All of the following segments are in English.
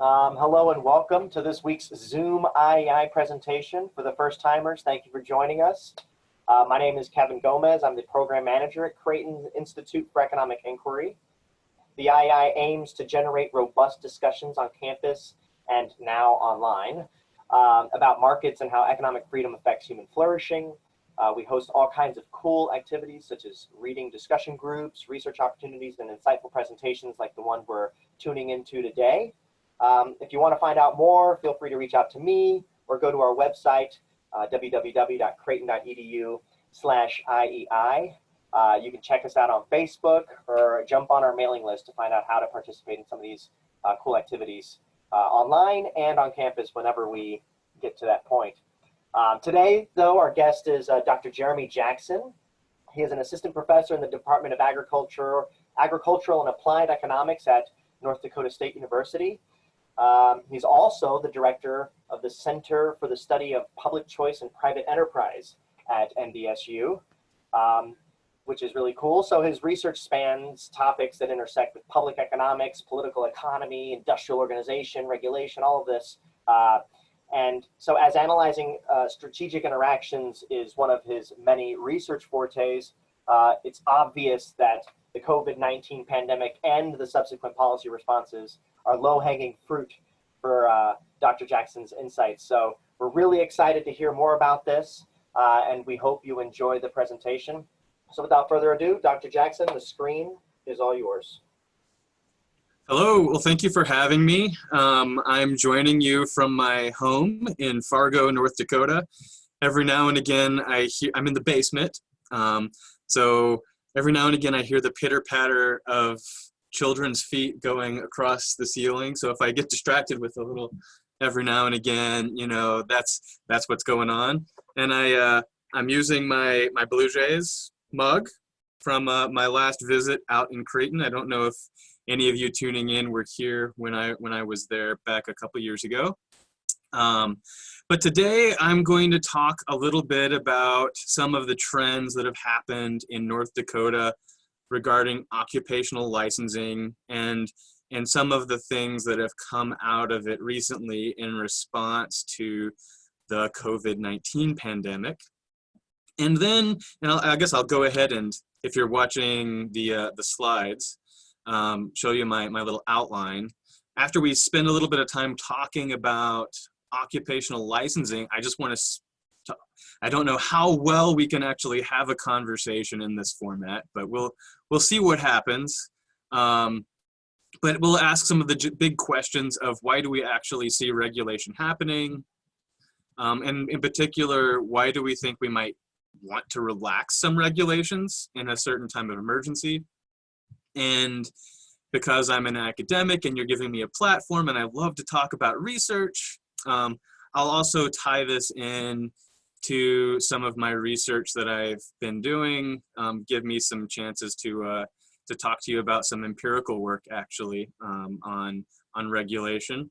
Hello and welcome to this week's Zoom IEI presentation. For the first timers, thank you for joining us. My name is Kevin Gomez. I'm the Program Manager at Creighton Institute for Economic Inquiry. The IEI aims to generate robust discussions on campus and now online about markets and how economic freedom affects human flourishing. We host all kinds of cool activities such as reading discussion groups, research opportunities, and insightful presentations like the one we're tuning into today. If you want to find out more, feel free to reach out to me or go to our website, www.creighton.edu/IEI. You can check us out on Facebook or jump on our mailing list to find out how to participate in some of these cool activities online and on campus whenever we get to that point. Today, though, our guest is Dr. Jeremy Jackson. He is an assistant professor in the Department of Agricultural and Applied Economics at North Dakota State University. He's also the director of the Center for the Study of Public Choice and Private Enterprise at NDSU, which is really cool. So his research spans topics that intersect with public economics, political economy, industrial organization, regulation, all of this. And so as analyzing strategic interactions is one of his many research fortes, it's obvious that the COVID-19 pandemic and the subsequent policy responses are low-hanging fruit for Dr. Jackson's insights. So we're really excited to hear more about this, and we hope you enjoy the presentation. So without further ado, Dr. Jackson, the screen is all yours. Hello, well, thank you for having me. I'm joining you from my home in Fargo, North Dakota. Every now and again, I'm in the basement. So every now and again, I hear the pitter-patter of children's feet going across the ceiling. So if I get distracted with a little every now and again, you know, that's what's going on. And I'm using my Blue Jays mug from my last visit out in Creighton. I don't know if any of you tuning in were here when I was there back a couple years ago. But today I'm going to talk a little bit about some of the trends that have happened in North Dakota regarding occupational licensing and some of the things that have come out of it recently in response to the COVID-19 pandemic. And then, I guess I'll go ahead and, if you're watching the slides, show you my little outline. After we spend a little bit of time talking about occupational licensing, I just want to, I don't know how well we can actually have a conversation in this format, but we'll see what happens. But we'll ask some of the big questions of why do we actually see regulation happening? And in particular, why do we think we might want to relax some regulations in a certain time of emergency? And because I'm an academic and you're giving me a platform and I love to talk about research, I'll also tie this in to some of my research that I've been doing, give me some chances to talk to you about some empirical work actually on regulation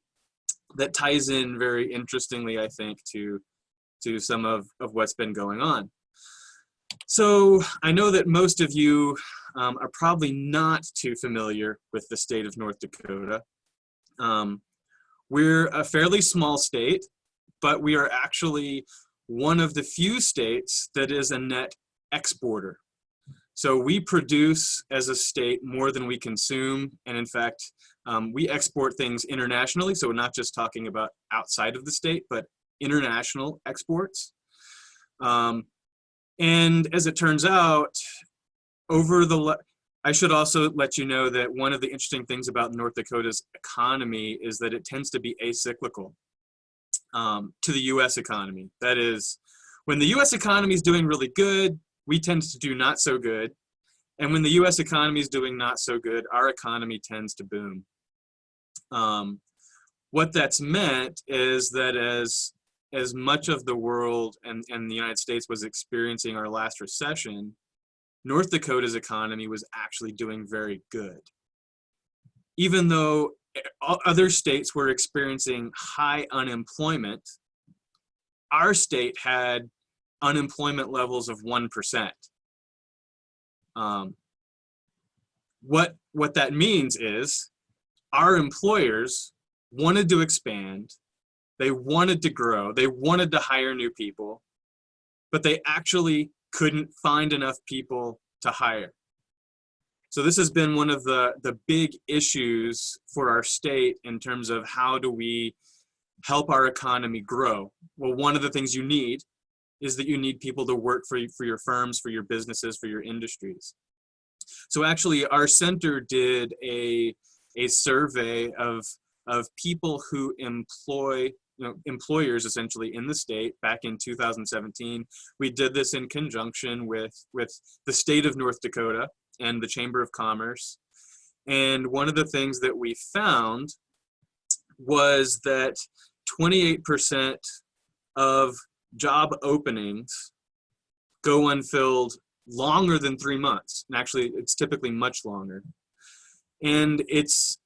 that ties in very interestingly, I think, to some of what's been going on. So I know that most of you are probably not too familiar with the state of North Dakota. We're a fairly small state, but we are actually one of the few states that is a net exporter. So we produce as a state more than we consume. And in fact, we export things internationally. So we're not just talking about outside of the state, but international exports. And as it turns out, I should also let you know that one of the interesting things about North Dakota's economy is that it tends to be acyclical to the US economy. That is, when the US economy is doing really good, we tend to do not so good. And when the US economy is doing not so good, our economy tends to boom. What that's meant is that as much of the world and the United States was experiencing our last recession, North Dakota's economy was actually doing very good. Even though other states were experiencing high unemployment, our state had unemployment levels of 1%. What that means is our employers wanted to expand, they wanted to grow, they wanted to hire new people, but they actually couldn't find enough people to hire. So this has been one of the big issues for our state in terms of how do we help our economy grow. Well, one of the things you need is that you need people to work for your firms, for your businesses, for your industries. So actually our center did a survey of people who employ, employers essentially in the state back in 2017. We did this in conjunction with the state of North Dakota and the Chamber of Commerce. And one of the things that we found was that 28% of job openings go unfilled longer than 3 months. And actually, it's typically much longer. And it's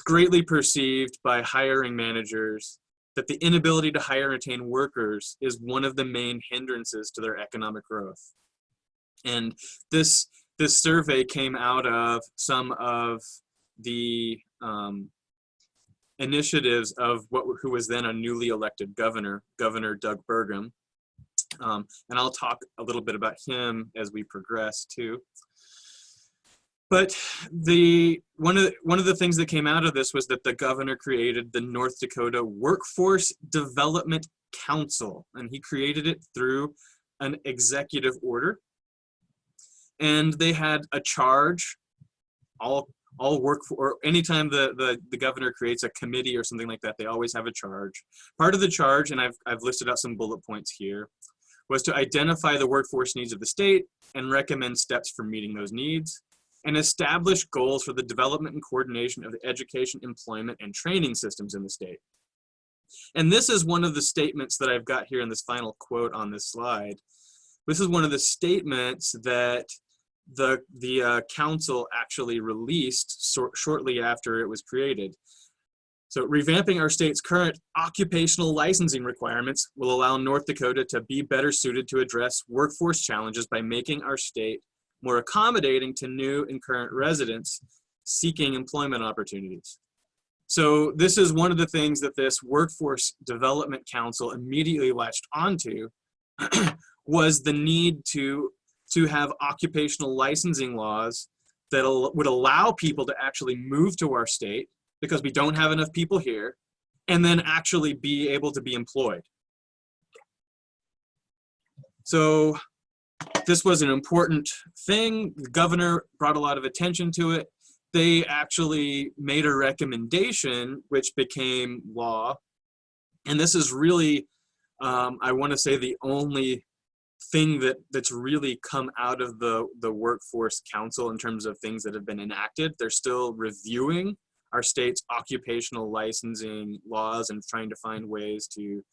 greatly perceived by hiring managers that the inability to hire and retain workers is one of the main hindrances to their economic growth. And this survey came out of some of the initiatives of who was then a newly elected governor, Governor Doug Burgum. And I'll talk a little bit about him as we progress too. But one of the things that came out of this was that the governor created the North Dakota Workforce Development Council, and he created it through an executive order. And they had a charge. All work for, or anytime the governor creates a committee or something like that, they always have a charge. Part of the charge, and I've listed out some bullet points here, was to identify the workforce needs of the state and recommend steps for meeting those needs, and establish goals for the development and coordination of the education, employment, and training systems in the state. And this is one of the statements that I've got here in this final quote on this slide. This is one of the statements that the council actually released shortly after it was created. So revamping our state's current occupational licensing requirements will allow North Dakota to be better suited to address workforce challenges by making our state more accommodating to new and current residents seeking employment opportunities. So this is one of the things that this Workforce Development Council immediately latched onto was the need to have occupational licensing laws that would allow people to actually move to our state because we don't have enough people here, and then actually be able to be employed. So this was an important thing. The governor brought a lot of attention to it. They actually made a recommendation which became law. And this is really, I want to say, the only thing that's really come out of the Workforce Council in terms of things that have been enacted. They're still reviewing our state's occupational licensing laws and trying to find ways to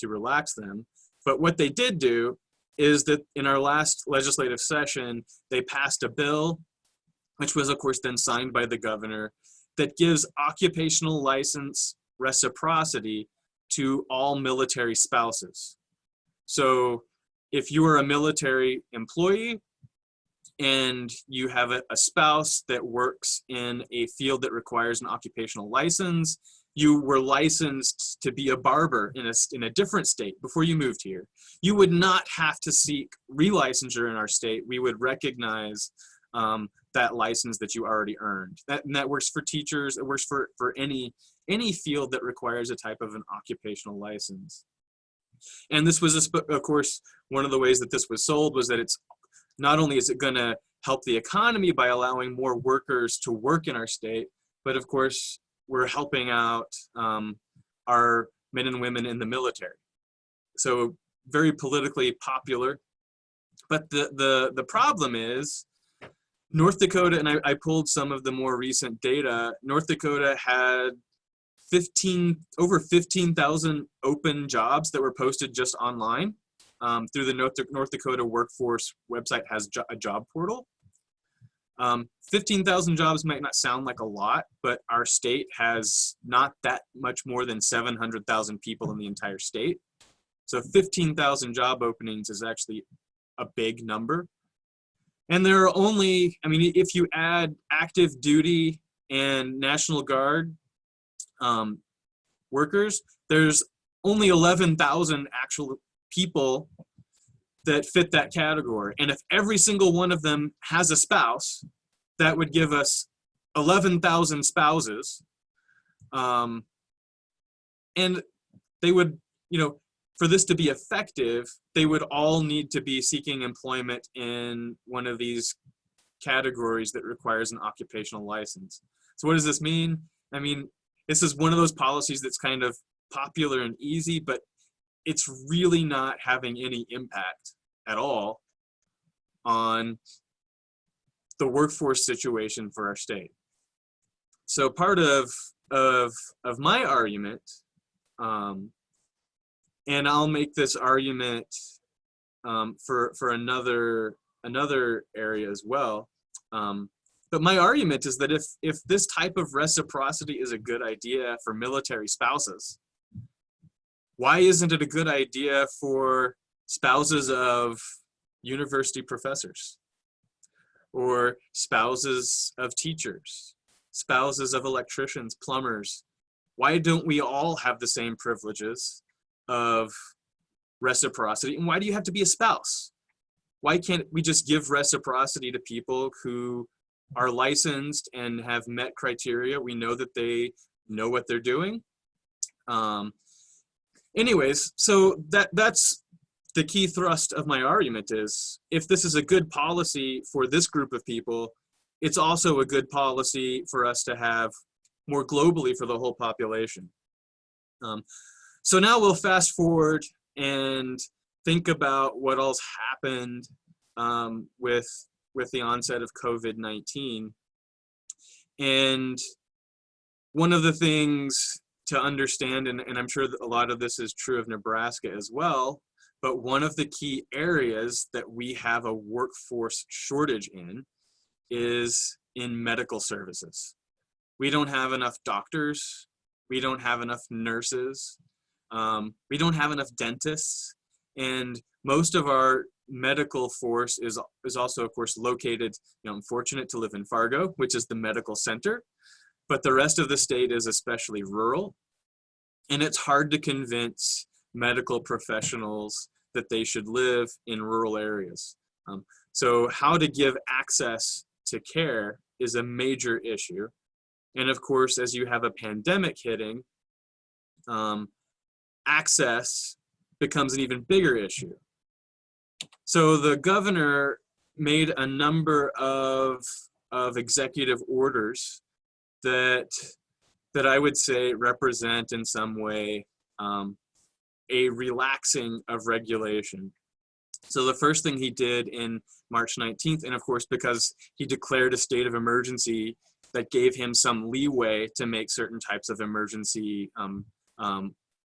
relax them. But what they did do is that in our last legislative session, they passed a bill, which was of course then signed by the governor, that gives occupational license reciprocity to all military spouses. So if you are a military employee and you have a spouse that works in a field that requires an occupational license, you were licensed to be a barber in a different state before you moved here, you would not have to seek relicensure in our state. We would recognize that license that you already earned. And that works for teachers. It works for any field that requires a type of an occupational license. And this was, of course, one of the ways that this was sold was that it's not only is it going to help the economy by allowing more workers to work in our state, but of course, we're helping out our men and women in the military. So very politically popular. But the problem is North Dakota, and I pulled some of the more recent data, North Dakota had over 15,000 open jobs that were posted just online through the North Dakota Workforce website has a job portal. 15,000 jobs might not sound like a lot, but our state has not that much more than 700,000 people in the entire state. So 15,000 job openings is actually a big number. And there are only, I mean, if you add active duty and National Guard, workers, there's only 11,000 actual people that fit that category. And if every single one of them has a spouse, that would give us 11,000 spouses. And they would, for this to be effective, they would all need to be seeking employment in one of these categories that requires an occupational license. So what does this mean? I mean, this is one of those policies that's kind of popular and easy, but it's really not having any impact at all on the workforce situation for our state. So part of my argument, and I'll make this argument for another area as well. But my argument is that if this type of reciprocity is a good idea for military spouses, why isn't it a good idea for spouses of university professors, or spouses of teachers, spouses of electricians, plumbers? Why don't we all have the same privileges of reciprocity? And why do you have to be a spouse? Why can't we just give reciprocity to people who are licensed and have met criteria? We know that they know what they're doing. Anyways, so that's the key thrust of my argument is, if this is a good policy for this group of people, it's also a good policy for us to have more globally for the whole population. So now we'll fast forward and think about what else happened with the onset of COVID-19. And one of the things to understand, and I'm sure that a lot of this is true of Nebraska as well, but one of the key areas that we have a workforce shortage in is in medical services. We don't have enough doctors. We don't have enough nurses. We don't have enough dentists. And most of our medical force is also, of course, located, I'm fortunate to live in Fargo, which is the medical center, but the rest of the state is especially rural. And it's hard to convince medical professionals that they should live in rural areas. So how to give access to care is a major issue. And of course, as you have a pandemic hitting, access becomes an even bigger issue. So the governor made a number of executive orders that I would say represent in some way a relaxing of regulation. So the first thing he did in March 19th, and of course, because he declared a state of emergency, that gave him some leeway to make certain types of emergency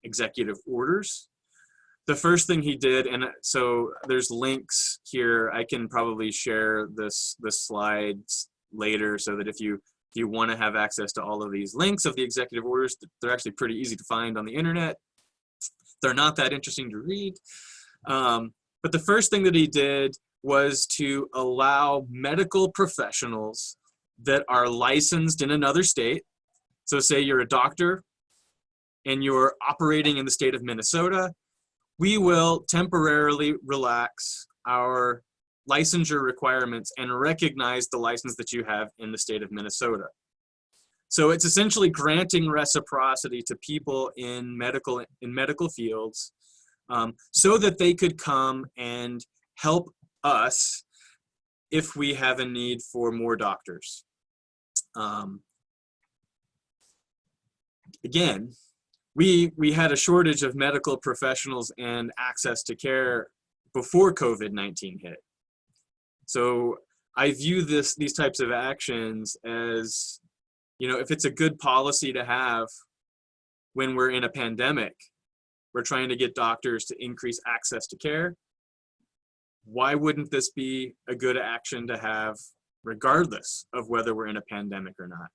executive orders. The first thing he did, and so there's links here, I can probably share the slides later so that if you want to have access to all of these links of the executive orders, they're actually pretty easy to find on the internet. They're not that interesting to read. But the first thing that he did was to allow medical professionals that are licensed in another state. So say you're a doctor and you're operating in the state of Minnesota, we will temporarily relax our licensure requirements and recognize the license that you have in the state of Minnesota. So it's essentially granting reciprocity to people in medical fields so that they could come and help us if we have a need for more doctors. Again, we had a shortage of medical professionals and access to care before COVID-19 hit. So I view these types of actions as, if it's a good policy to have when we're in a pandemic, we're trying to get doctors to increase access to care. Why wouldn't this be a good action to have regardless of whether we're in a pandemic or not?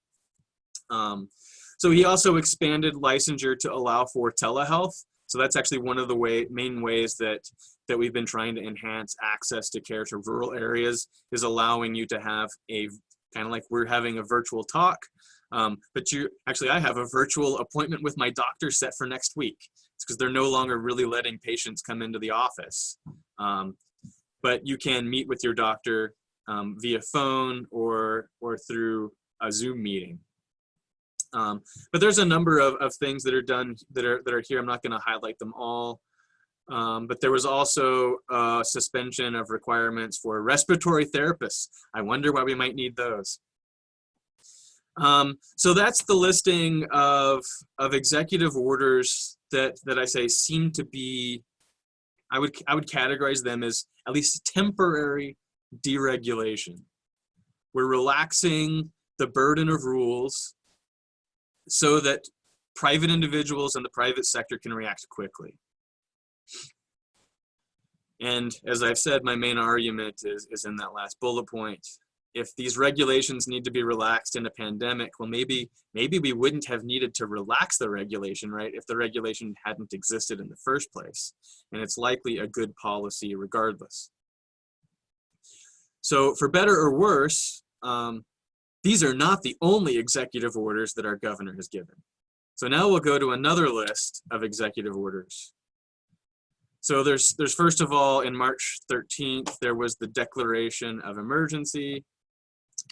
So he also expanded licensure to allow for telehealth. So that's actually one of the main ways that we've been trying to enhance access to care to rural areas, is allowing you to have a kind of like we're having a virtual talk, I have a virtual appointment with my doctor set for next week. It's because they're no longer really letting patients come into the office. But you can meet with your doctor via phone or through a Zoom meeting. But there's a number of things that are done that are here. I'm not going to highlight them all. But there was also a suspension of requirements for respiratory therapists. I wonder why we might need those. So that's the listing of executive orders that I say seem to be, I would categorize them as at least temporary deregulation. We're relaxing the burden of rules so that private individuals and the private sector can react quickly. And as I've said, my main argument is in that last bullet point. If these regulations need to be relaxed in a pandemic, well, maybe we wouldn't have needed to relax the regulation, right, if the regulation hadn't existed in the first place. And it's likely a good policy regardless. So for better or worse, these are not the only executive orders that our governor has given. So now we'll go to another list of executive orders. So there's first of all, in March 13th, there was the declaration of emergency.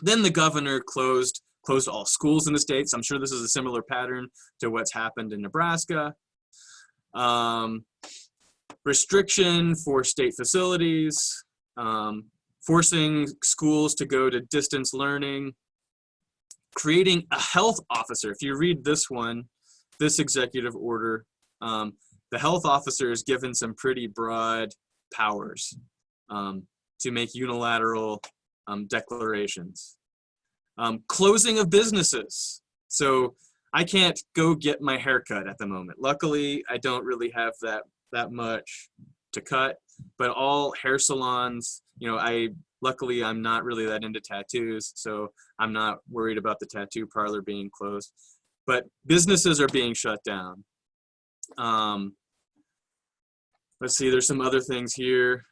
Then the governor closed all schools in the state. So I'm sure this is a similar pattern to what's happened in Nebraska. Restriction for state facilities, forcing schools to go to distance learning, creating a health officer. If you read this one, this executive order, the health officer is given some pretty broad powers to make unilateral declarations. Closing of businesses. So I can't go get my hair cut at the moment. Luckily, I don't really have that much to cut, but all hair salons, luckily I'm not really that into tattoos, so I'm not worried about the tattoo parlor being closed. But businesses are being shut down. Let's see, there's some other things here.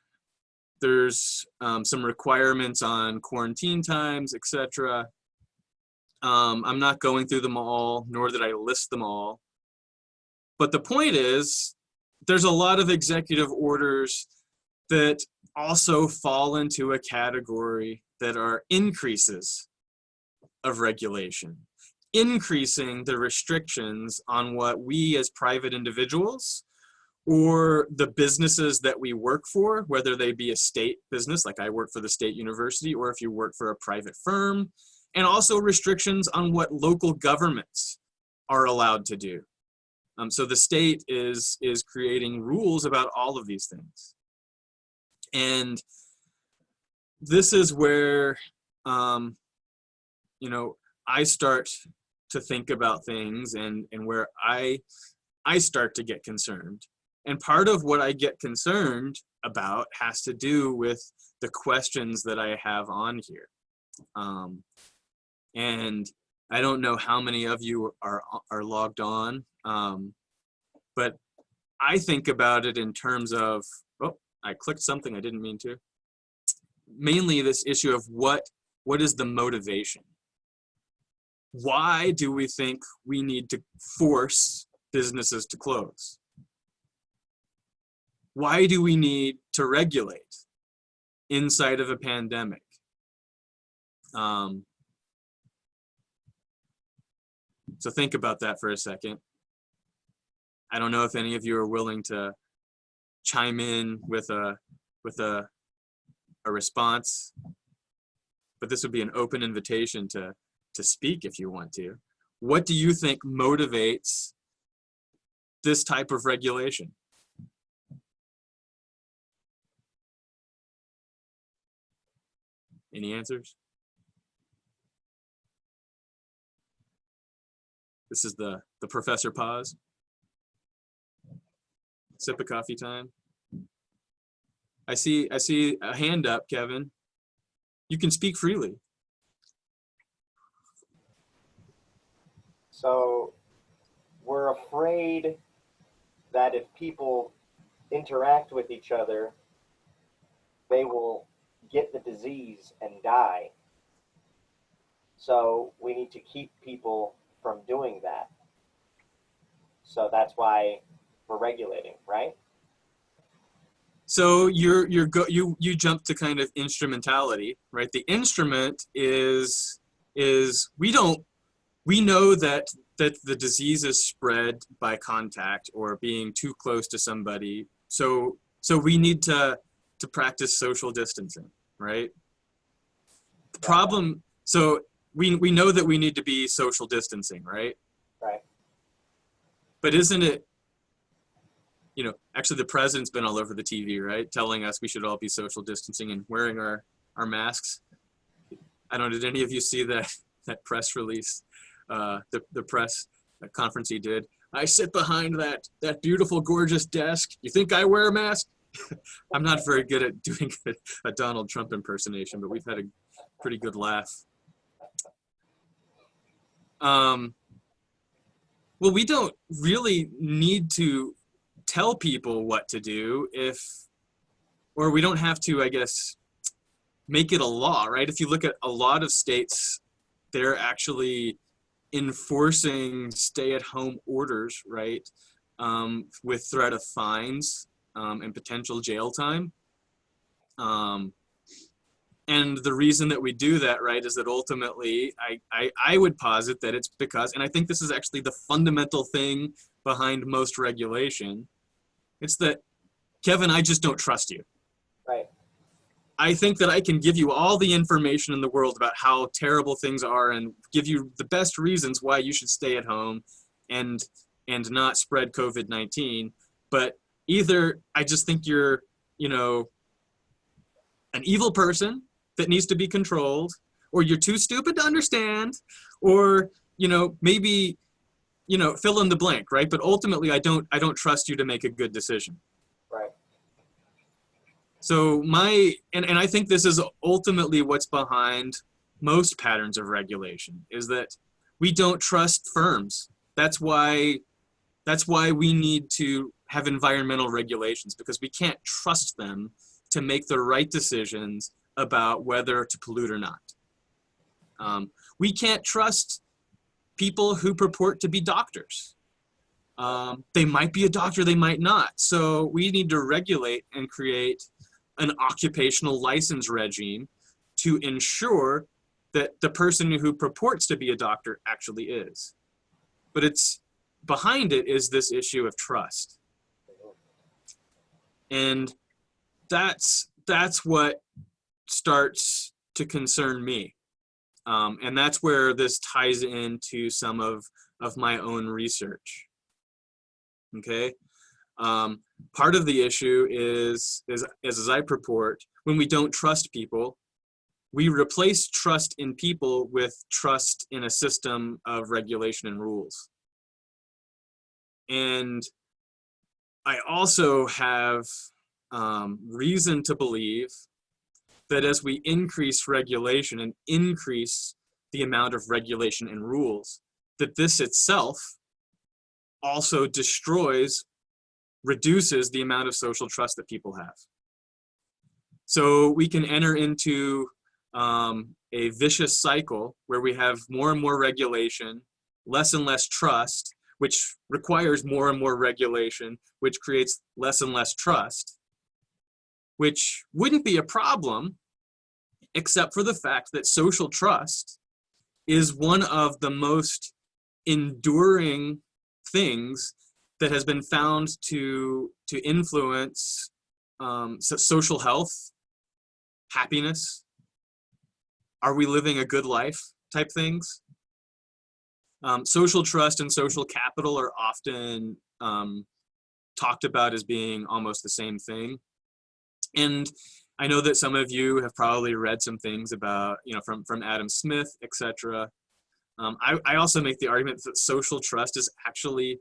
There's some requirements on quarantine times, etc. I'm not going through them all, nor did I list them all. But the point is, there's a lot of executive orders that also fall into a category that are increases of regulation, increasing the restrictions on what we as private individuals or the businesses that we work for, whether they be a state business, like I work for the state university, or if you work for a private firm, and also restrictions on what local governments are allowed to do. So the state is creating rules about all of these things. And this is where, I start to think about things and where I start to get concerned. And part of what I get concerned about has to do with the questions that I have on here. And I don't know how many of you are logged on, but I think about it in terms of, oh, I clicked something I didn't mean to. Mainly this issue of what is the motivation? Why do we think we need to force businesses to close? Why do we need to regulate inside of a pandemic? So think about that for a second. I don't know if any of you are willing to chime in with a response, but this would be an open invitation to speak if you want to. What do you think motivates this type of regulation? Any answers? This is the professor pause. Sip of coffee time. I see a hand up, Kevin. You can speak freely. So we're afraid that if people interact with each other, they will get the disease and die. So we need to keep people from doing that. So that's why we're regulating, right? So you jump to kind of instrumentality, right? The instrument is we know that the disease is spread by contact or being too close to somebody. So we need to practice social distancing, right? The problem, so we know that we need to be social distancing, right? Right. But isn't it, actually the president's been all over the TV, right? Telling us we should all be social distancing and wearing our masks. I don't know, did any of you see that press release, the press conference he did? I sit behind that beautiful, gorgeous desk. You think I wear a mask? I'm not very good at doing a Donald Trump impersonation, but we've had a pretty good laugh. Well, we don't really need to tell people what to do or we don't have to, I guess, make it a law, right? If you look at a lot of states, they're actually enforcing stay-at-home orders, right? With threat of fines and potential jail time. And the reason that we do that, right, is that ultimately, I would posit that it's because, and I think this is actually the fundamental thing behind most regulation, it's that, Kevin, I just don't trust you. Right. I think that I can give you all the information in the world about how terrible things are and give you the best reasons why you should stay at home and not spread COVID-19. But either I just think you're, an evil person that needs to be controlled, or you're too stupid to understand, or, maybe, fill in the blank, right? But ultimately, I don't trust you to make a good decision. Right. So and I think this is ultimately what's behind most patterns of regulation, is that we don't trust firms. That's why we need to have environmental regulations, because we can't trust them to make the right decisions about whether to pollute or not. We can't trust people who purport to be doctors. They might be a doctor, they might not. So we need to regulate and create an occupational license regime to ensure that the person who purports to be a doctor actually is. But behind it is this issue of trust. And that's what starts to concern me. And that's where this ties into some of my own research. Okay. Part of the issue is as I purport, when we don't trust people, we replace trust in people with trust in a system of regulation and rules. And I also have reason to believe that as we increase regulation and increase the amount of regulation and rules, that this itself also reduces the amount of social trust that people have. So we can enter into a vicious cycle where we have more and more regulation, less and less trust, which requires more and more regulation, which creates less and less trust, which wouldn't be a problem, except for the fact that social trust is one of the most enduring things that has been found to influence social health, happiness, are we living a good life type things. Social trust and social capital are often talked about as being almost the same thing. And I know that some of you have probably read some things about, from Adam Smith, etc. I also make the argument that social trust is actually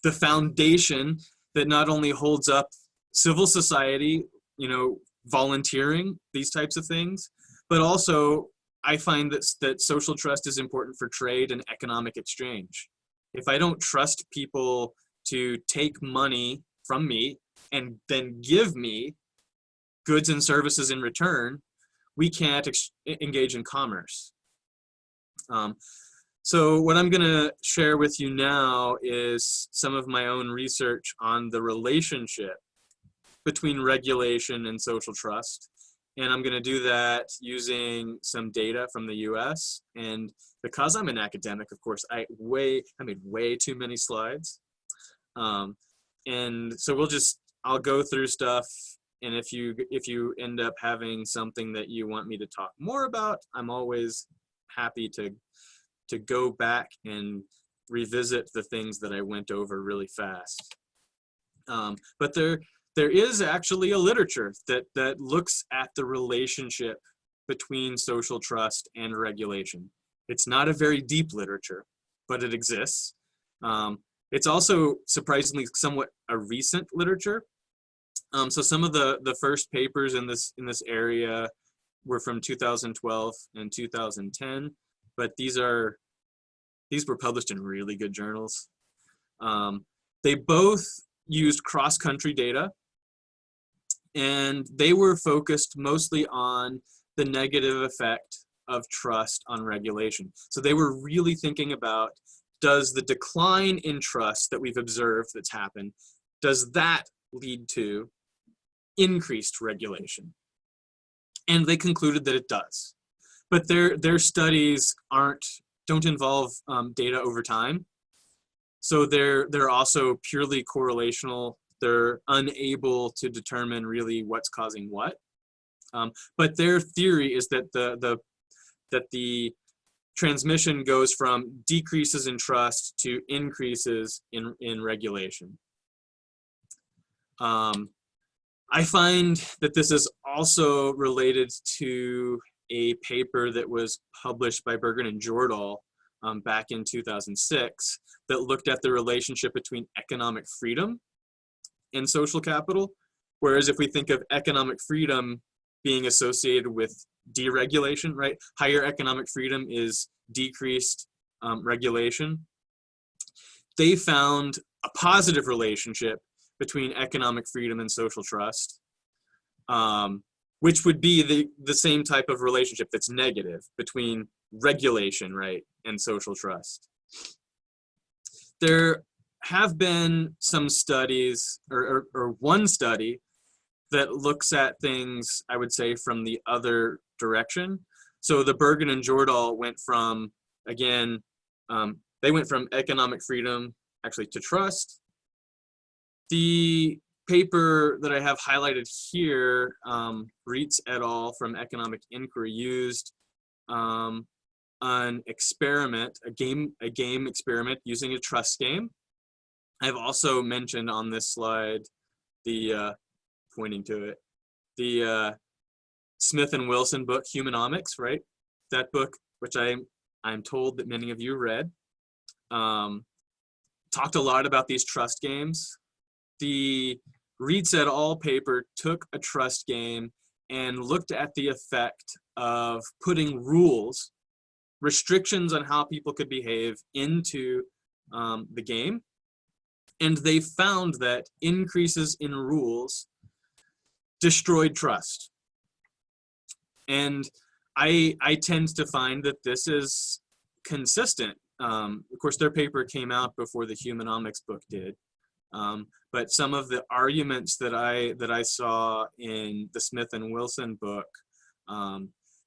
the foundation that not only holds up civil society, volunteering, these types of things, but also I find that social trust is important for trade and economic exchange. If I don't trust people to take money from me and then give me goods and services in return, we can't engage in commerce. So what I'm going to share with you now is some of my own research on the relationship between regulation and social trust. And I'm going to do that using some data from the US. And because I'm an academic, of course, I made way too many slides. And so I'll go through stuff. And if you end up having something that you want me to talk more about, I'm always happy to go back and revisit the things that I went over really fast. But there is actually a literature that looks at the relationship between social trust and regulation. It's not a very deep literature, but it exists. It's also surprisingly somewhat a recent literature. So some of the first papers in this area were from 2012 and 2010, but these were published in really good journals. They both used cross-country data, and they were focused mostly on the negative effect of trust on regulation. So they were really thinking about, does the decline in trust that we've observed that's happened, does that lead to increased regulation? And they concluded that it does. But their studies don't involve data over time. So they're also purely correlational. They're unable to determine really what's causing what. But their theory is that the transmission goes from decreases in trust to increases in regulation. I find that this is also related to a paper that was published by Bergen and Jordahl back in 2006 that looked at the relationship between economic freedom and social capital. Whereas if we think of economic freedom being associated with deregulation, right? Higher economic freedom is decreased regulation. They found a positive relationship between economic freedom and social trust, which would be the same type of relationship that's negative between regulation, right, and social trust. There have been some studies, or one study that looks at things, I would say, from the other direction. So the Bergen and Jordahl went from, again, they went from economic freedom actually to trust. The paper that I have highlighted here, Reitz et al. From Economic Inquiry, used an experiment, a game experiment using a trust game. I've also mentioned on this slide pointing to it, the Smith and Wilson book, Humanomics, right? That book, which I'm told that many of you read, talked a lot about these trust games. The Reitz et al. Paper took a trust game and looked at the effect of putting rules, restrictions on how people could behave into the game. And they found that increases in rules destroyed trust. And I tend to find that this is consistent. Of course, their paper came out before the Humanomics book did. But some of the arguments that I saw in the Smith and Wilson book,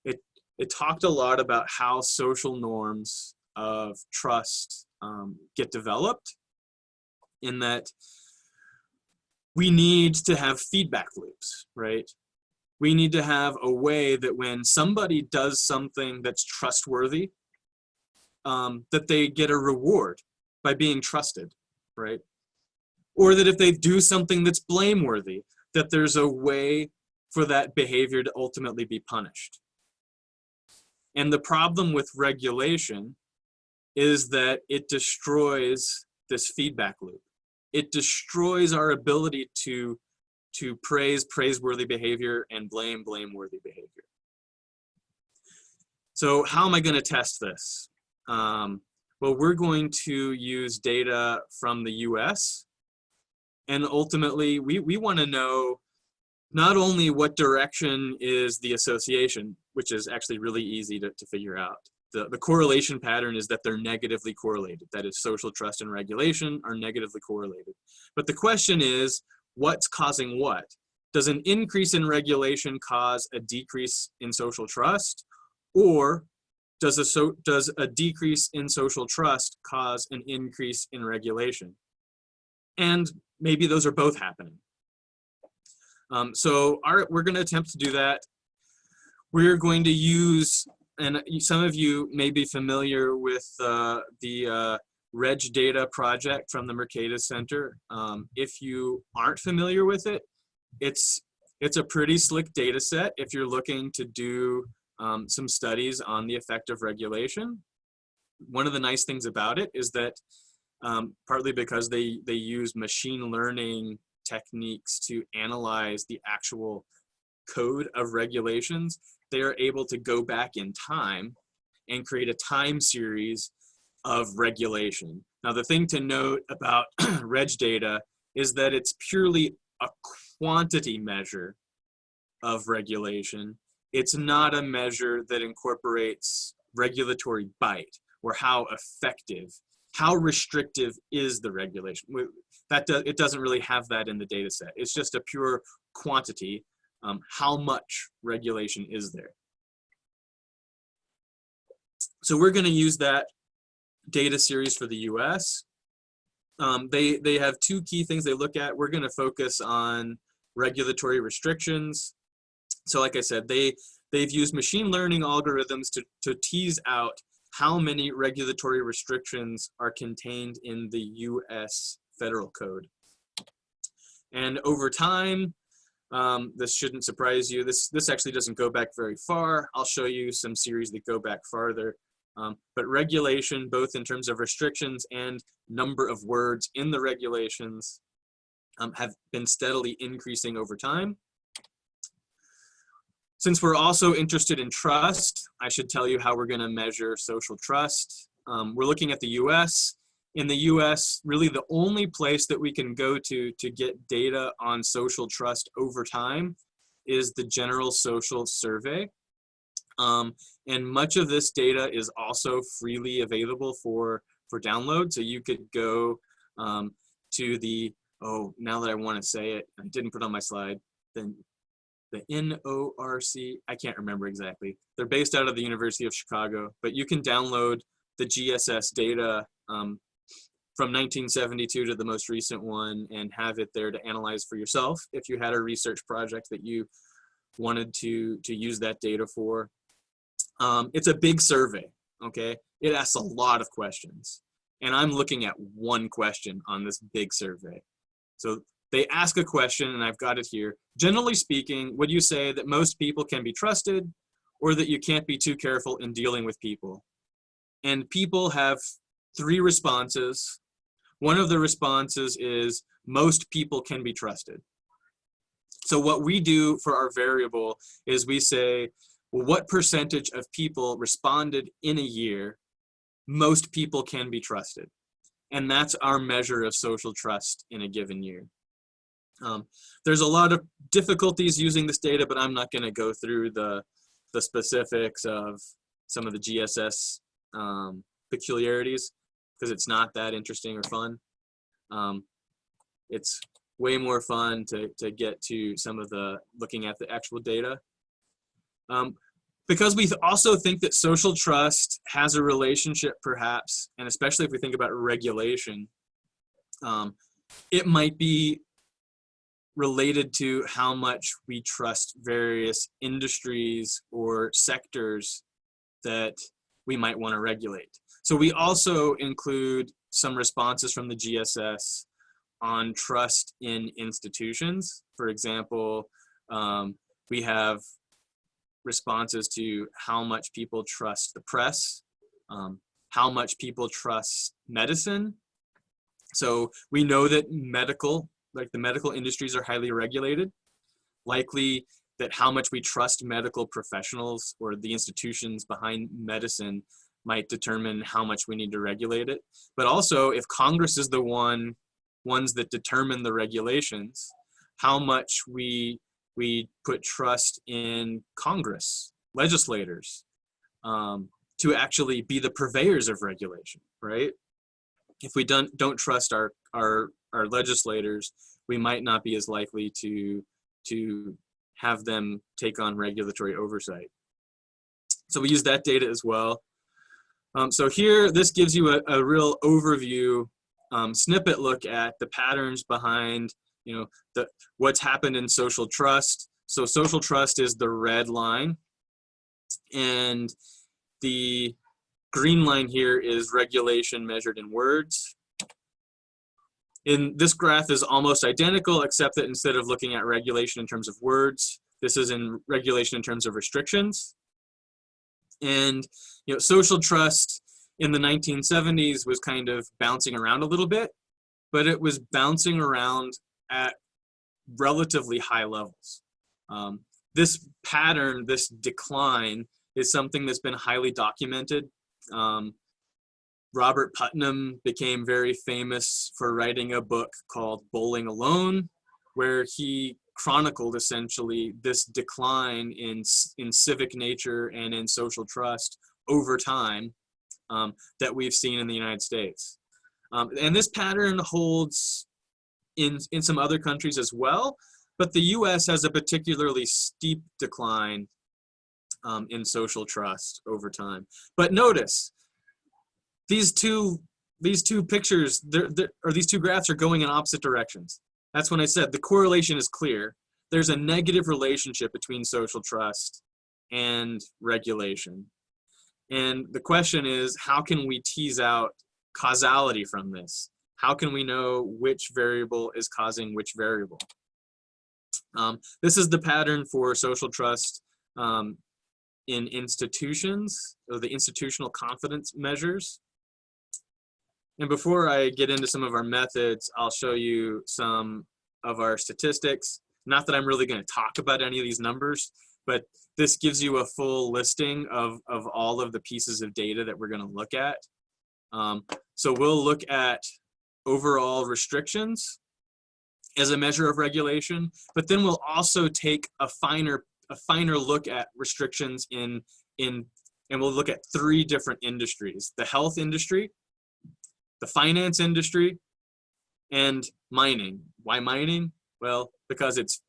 it talked a lot about how social norms of trust get developed, in that we need to have feedback loops, right? We need to have a way that when somebody does something that's trustworthy, that they get a reward by being trusted, right? Or that if they do something that's blameworthy, that there's a way for that behavior to ultimately be punished. And the problem with regulation is that it destroys this feedback loop. It destroys our ability to praise praiseworthy behavior and blame blameworthy behavior. So how am I going to test this? Well, we're going to use data from the US. And ultimately, we want to know not only what direction is the association, which is actually really easy to figure out, the correlation pattern is that they're negatively correlated. That is, social trust and regulation are negatively correlated. But the question is, what's causing what? Does an increase in regulation cause a decrease in social trust? Or does a decrease in social trust cause an increase in regulation? And maybe those are both happening. So we're going to attempt to do that. We're going to use, and some of you may be familiar with the Reg Data project from the Mercatus Center. If you aren't familiar with it, it's a pretty slick data set if you're looking to do some studies on the effect of regulation. One of the nice things about it is that partly because they use machine learning techniques to analyze the actual code of regulations, they are able to go back in time and create a time series of regulation. Now, the thing to note about reg data is that it's purely a quantity measure of regulation. It's not a measure that incorporates regulatory bite or how effective, how restrictive is the regulation. It doesn't really have that in the data set. It's just a pure quantity. How much regulation is there? So we're going to use that data series for the US. They have two key things they look at. We're going to focus on regulatory restrictions. So like I said, they've used machine learning algorithms to tease out how many regulatory restrictions are contained in the US federal code. And over time, this shouldn't surprise you. This actually doesn't go back very far. I'll show you some series that go back farther. But regulation, both in terms of restrictions and number of words in the regulations, have been steadily increasing over time. Since we're also interested in trust, I should tell you how we're going to measure social trust. We're looking at the US. In the US, really the only place that we can go to get data on social trust over time is the General Social Survey. And much of this data is also freely available for download. So you could go to the, now that I want to say it, I didn't put on my slide, then the NORC, I can't remember exactly. They're based out of the University of Chicago, but you can download the GSS data from 1972 to the most recent one and have it there to analyze for yourself if you had a research project that you wanted to use that data for. It's a big survey, okay? It asks a lot of questions. And I'm looking at one question on this big survey. So they ask a question, and I've got it here. Generally speaking, would you say that most people can be trusted, or that you can't be too careful in dealing with people? And people have three responses. One of the responses is most people can be trusted. So what we do for our variable is we say, well, what percentage of people responded in a year? Most people can be trusted. And that's our measure of social trust in a given year. There's a lot of difficulties using this data, but I'm not going to go through the specifics of some of the GSS peculiarities because it's not that interesting or fun. It's way more fun to get to some of the looking at the actual data. Because we also think that social trust has a relationship perhaps, and especially if we think about regulation, it might be related to how much we trust various industries or sectors that we might want to regulate. So we also include some responses from the GSS on trust in institutions. For example, we have responses to how much people trust the press, how much people trust medicine. So we know that the medical industries are highly regulated, likely that how much we trust medical professionals or the institutions behind medicine might determine how much we need to regulate it. But also if Congress is the ones that determine the regulations, how much we put trust in Congress, legislators, to actually be the purveyors of regulation, right? If we don't trust our legislators, we might not be as likely to have them take on regulatory oversight. So we use that data as well. So here, this gives you a real overview, snippet look at the patterns behind, what's happened in social trust. So social trust is the red line, and the green line here is regulation measured in words. In this graph is almost identical, except that instead of looking at regulation in terms of words, this is in regulation in terms of restrictions. And social trust in the 1970s was kind of bouncing around a little bit, but it was bouncing around at relatively high levels. This pattern, this decline, is something that's been highly documented. Robert Putnam became very famous for writing a book called Bowling Alone, where he chronicled essentially this decline in civic nature and in social trust over time that we've seen in the United States. And this pattern holds in some other countries as well, but the US has a particularly steep decline in social trust over time. But notice, these two pictures, or these two graphs are going in opposite directions. That's when I said the correlation is clear. There's a negative relationship between social trust and regulation. And the question is, how can we tease out causality from this? How can we know which variable is causing which variable? This is the pattern for social trust in institutions, or the institutional confidence measures. And before I get into some of our methods, I'll show you some of our statistics. Not that I'm really going to talk about any of these numbers, but this gives you a full listing of all of the pieces of data that we're going to look at. So we'll look at overall restrictions as a measure of regulation, but then we'll also take a finer look at restrictions and we'll look at 3 different industries: the health industry, the finance industry, and mining. Why mining? Well, because it's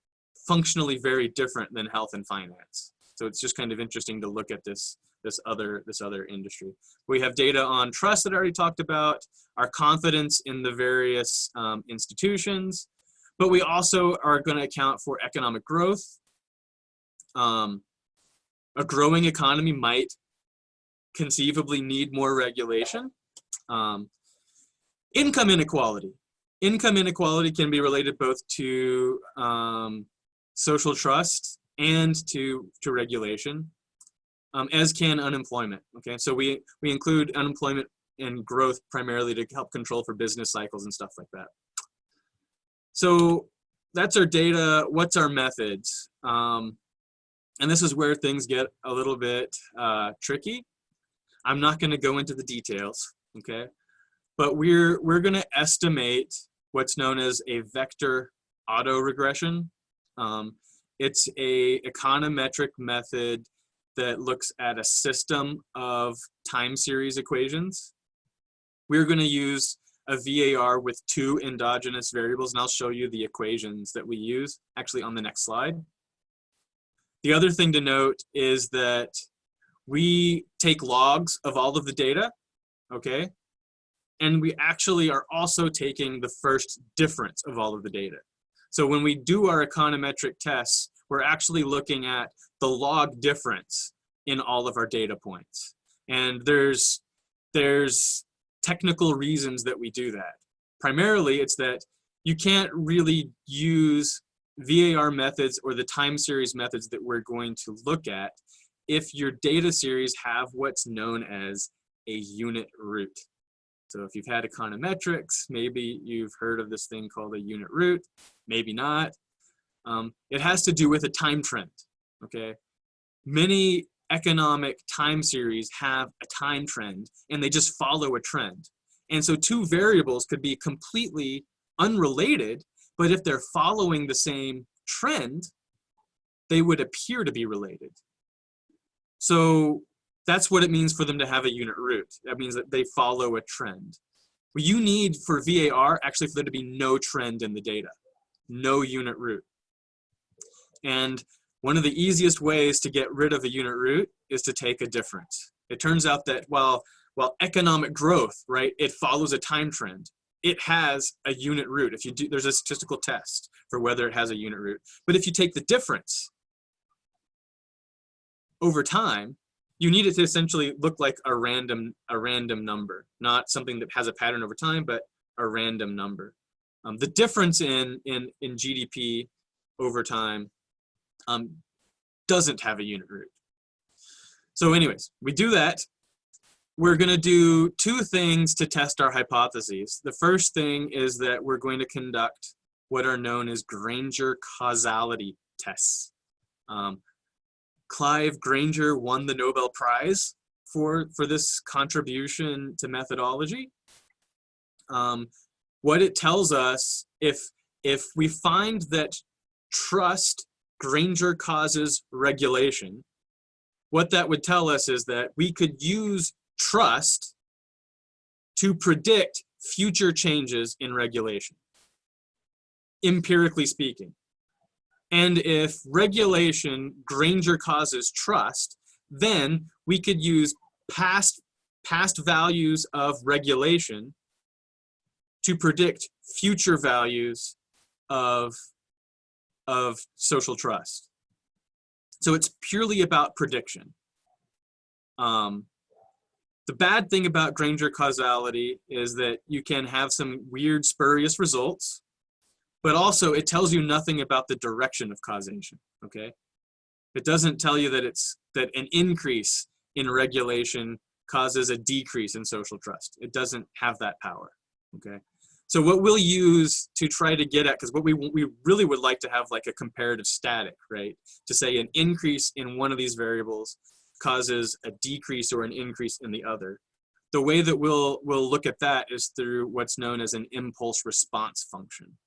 functionally very different than health and finance. So it's just kind of interesting to look at this other industry. We have data on trust that I already talked about, our confidence in the various institutions, but we also are going to account for economic growth. A growing economy might conceivably need more regulation. Income inequality. Income inequality can be related both to social trust and to regulation, as can unemployment. Okay, so we include unemployment and growth primarily to help control for business cycles and stuff like that. So that's our data. What's our methods? And this is where things get a little bit tricky. I'm not going to go into the details, okay? But we're going to estimate what's known as a vector autoregression. It's a econometric method that looks at a system of time series equations. We're going to use a VAR with 2 endogenous variables, and I'll show you the equations that we use actually on the next slide. The other thing to note is that we take logs of all of the data, okay? And we actually are also taking the first difference of all of the data. So when we do our econometric tests, we're actually looking at the log difference in all of our data points. And there's technical reasons that we do that. Primarily, it's that you can't really use VAR methods or the time series methods that we're going to look at if your data series have what's known as a unit root. So if you've had econometrics, maybe you've heard of this thing called a unit root, maybe not. It has to do with a time trend, okay? Many economic time series have a time trend and they just follow a trend. And so 2 variables could be completely unrelated, but if they're following the same trend, they would appear to be related. So That's what it means for them to have a unit root. That means that they follow a trend. What you need for VAR, actually, for there to be no trend in the data, no unit root. And one of the easiest ways to get rid of a unit root is to take a difference. It turns out that while economic growth, right, it follows a time trend, it has a unit root. If you do, there's a statistical test for whether it has a unit root. But if you take the difference over time, you need it to essentially look like a random number, not something that has a pattern over time, but a random number. The difference in GDP over time doesn't have a unit root. So anyways, we do that. We're going to do two things to test our hypotheses. The first thing is that we're going to conduct what are known as Granger causality tests. Clive Granger won the Nobel Prize for this contribution to methodology. What it tells us, if we find that trust Granger causes regulation, what that would tell us is that we could use trust to predict future changes in regulation, empirically speaking. And if regulation Granger causes trust, then we could use past values of regulation to predict future values of social trust. So it's purely about prediction. The bad thing about Granger causality is that you can have some weird spurious results, but also it tells you nothing about the direction of causation, okay? It doesn't tell you that that an increase in regulation causes a decrease in social trust. It doesn't have that power, okay? So what we'll use to try to get at, because what we really would like to have like a comparative static, right? To say an increase in one of these variables causes a decrease or an increase in the other. The way that we'll look at that is through what's known as an impulse response function.